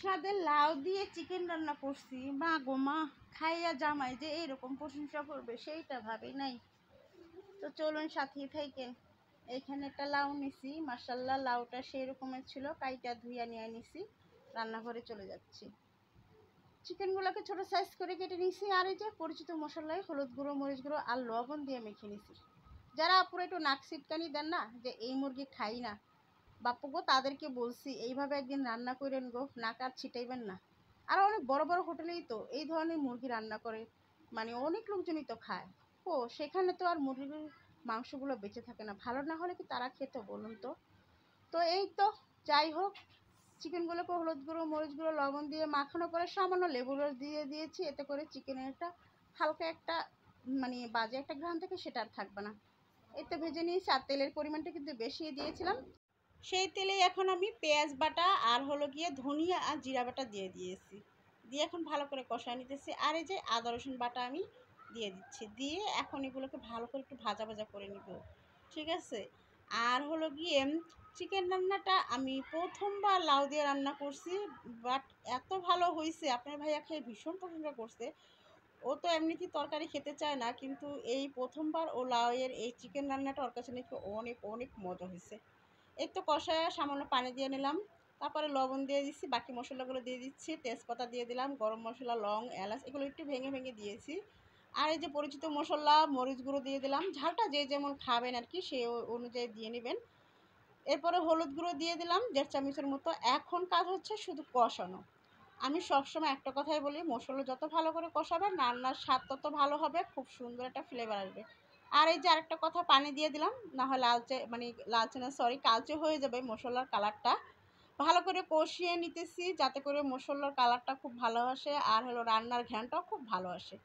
স্বাদের লাউ দিয়ে চিকেন রান্না করছি, মা গো মা, খাইয়া জামাই যে এইরকম প্রশংসা করবে সেইটা ভাবি নাই। তো চলুন সাথেই থাকেন। এখানে একটা লাউ নিছি, মাশাল্লাহ লাউটা সেই রকমের ছিল, কাইটা ধুইয়া নিয়ে নিছি। রান্নাঘরে চলে যাচ্ছি। চিকেনগুলোকে ছোট সাইজ করে কেটে নিছি, আর এই যে পরিচিত মশলায় হলুদ গুঁড়ো, মরিচ গুঁড়ো আর লবণ দিয়ে মেখে নিছি। যারা আপুরা একটু নাক সিটকানি দেন না, যে এই মুরগি খাই না, বাপু গো তাদেরকে বলছি এইভাবে একদিন রান্না করেন গো, নাক আর ছিটাইবেন না। আর অনেক বড় বড় হোটেলেই তো এই ধরনের মুরগি রান্না করে, মানে অনেক লোকজনই তো খায়। ও সেখানে তো আর মুরগির মাংসগুলো বেঁচে থাকে না, ভালো না হলে কি তারা খেত বলুন তো। তো এই তো, যাই হোক, চিকেনগুলোকে হলুদ গুঁড়ো, মরিচ গুঁড়ো, লবণ দিয়ে মাখানো করে সামান্য লেবুর রস দিয়ে দিয়েছি, এতে করে চিকেনের একটা হালকা একটা মানে বাজে একটা ঘ্রাণ থেকে সেটা আর থাকবে না। এই তো ভেজে নিয়েছি, আর তেলের পরিমাণটা কিন্তু বেশি দিয়েছিলাম। সেই তেলেই এখন আমি পেঁয়াজ বাটা আর হলো গিয়ে ধনিয়া আর জিরা বাটা দিয়ে দিয়েছি, দিয়ে এখন ভালো করে কষায় নিতেছি। আর এই যে আদা রসুন বাটা আমি দিয়ে দিচ্ছি, দিয়ে এখন এগুলোকে ভালো করে একটু ভাজা ভাজা করে নিব, ঠিক আছে। আর হলো গিয়ে চিকেন রান্নাটা আমি প্রথমবার লাউ দিয়ে রান্না করছি, বাট এত ভালো হয়েছে, আপনার ভাইয়া খেয়ে ভীষণ প্রশংসা করছে। ও তো এমনিতেই তরকারি খেতে চায় না, কিন্তু এই প্রথমবার ও লাউয়ের এই চিকেন রান্নাটা ওর কাছে নাকি অনেক অনেক মজা হয়েছে। এই তো কষায় সামান্য পানি দিয়ে নিলাম, তারপরে লবণ দিয়ে দিচ্ছি, বাকি মশলাগুলো দিয়ে দিচ্ছি, তেজপাতা দিয়ে দিলাম, গরম মশলা, লং, এলাচ এগুলো একটু ভেঙে ভেঙে দিয়েছি। আর এই যে পরিচিত মশলা, মরিচ গুঁড়ো দিয়ে দিলাম, ঝালটা যে যেমন খাবেন আর কি সেই অনুযায়ী দিয়ে নেবেন। এরপরে হলুদ গুঁড়ো দিয়ে দিলাম 1.5 চামচের মতো। এখন কাজ হচ্ছে শুধু কষানো। আমি সবসময় একটা কথাই বলি, মশলা যত ভালো করে কষাবেন রান্নার স্বাদ তত ভালো হবে, খুব সুন্দর একটা ফ্লেভার আসবে। আর এই যে আরেকটা কথা, পানি দিয়ে দিলাম, না হয় লালচে মানে লালচে না সরি কালচে হয়ে যাবে মশলার কালারটা। ভালো করে কষিয়ে নিতেছি যাতে করে মশলার কালারটা খুব ভালো আসে, আর হলো রান্নার ঘ্রাণটাও খুব ভালো আসে।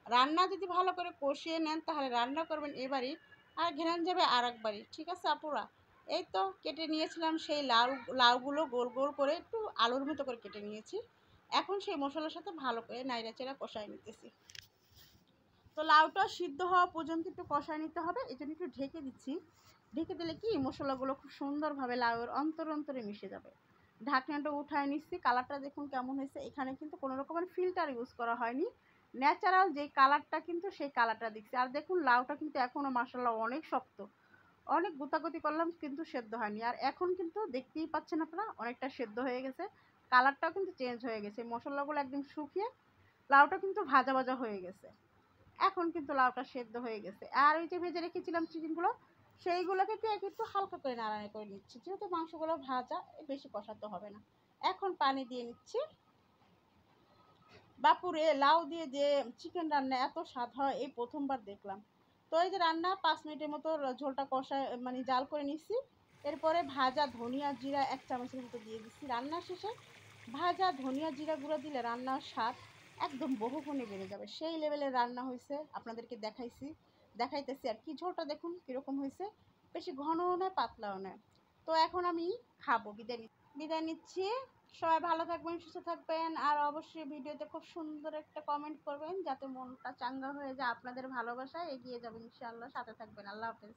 রান্না যদি ভালো করে কষিয়ে নেন তাহলে রান্না করবেন এবারই, আর ঘ্রাণ যাবে আর একবারই, ঠিক আছে আপুরা। এই তো কেটে নিয়েছিলাম সেই লাউগুলো গোল গোল করে একটু আলুর মতো করে কেটে নিয়েছি। এখন সেই মশলার সাথে ভালো করে নাইড়াচাড়া কষায় নিতেছি। তো লাউটা সিদ্ধ হওয়া পর্যন্ত একটু কষায় নিতে হবে, এই জন্য একটু ঢেকে দিচ্ছি। ঢেকে দিলে কি মশলাগুলো খুব সুন্দরভাবে লাউয়ের অন্তরে অন্তরে মিশে যাবে। ঢাকনাটা উঠায় নিচ্ছি, কালারটা দেখুন কেমন হয়েছে। এখানে কিন্তু কোনো রকমের ফিল্টার ইউজ করা হয়নি, ন্যাচারাল যে কালারটা কিন্তু সেই কালারটা দিচ্ছি। আর দেখুন লাউটা কিন্তু এখনও মাশাআল্লাহ অনেক শক্ত, অনেক গুতাগুতি করলাম কিন্তু সেদ্ধ হয়নি। আর এখন কিন্তু দেখতেই পাচ্ছেন আপনারা অনেকটা সেদ্ধ হয়ে গেছে, কালারটাও কিন্তু চেঞ্জ হয়ে গেছে, মশলাগুলো একদম শুকিয়ে লাউটা কিন্তু ভাজা ভাজা হয়ে গেছে। এখন কিন্তু লাউটা সেদ্ধ হয়ে গেছে। আর ওই যে ভেজে রেখেছিলাম চিকেনগুলো, সেইগুলোকে দিয়ে একটু হালকা করে নাড়ানাড়ি করে নিচ্ছি, যেহেতু মাংসগুলো ভাজা বেশি কষাতে হবে না। এখন পানি দিয়ে নিচ্ছি। বাপুরে, লাউ দিয়ে যে চিকেন রান্না এত স্বাদ হয় এই প্রথমবার দেখলাম। তো এই যে রান্না 5 মিনিটের মতো ঝোলটা কষায় মানে জাল করে নিচ্ছি। এরপরে ভাজা ধনিয়া জিরা 1 চামচের মতো দিয়ে দিচ্ছি। রান্না শেষে ভাজা ধনিয়া জিরা গুঁড়ো দিলে রান্নার স্বাদ একদম বহুগুণে বেড়ে যাবে, সেই লেভেলের রান্না হয়েছে। আপনাদেরকে দেখাইতেছি আর কি, ঝোলটা দেখুন কীরকম হয়েছে, বেশি ঘনও নয় পাতলাও নয়। তো এখন আমি খাবো, বিদায় নিচ্ছি। সবাই ভালো থাকবেন, সুস্থ থাকবেন, আর অবশ্যই ভিডিওতে খুব সুন্দর একটা কমেন্ট করবেন যাতে মনটা চাঙ্গা হয়ে যায়। আপনাদের ভালোবাসায় এগিয়ে যাবেন ইনশাআল্লাহ, সাথে থাকবেন। আল্লাহ হাফেজ।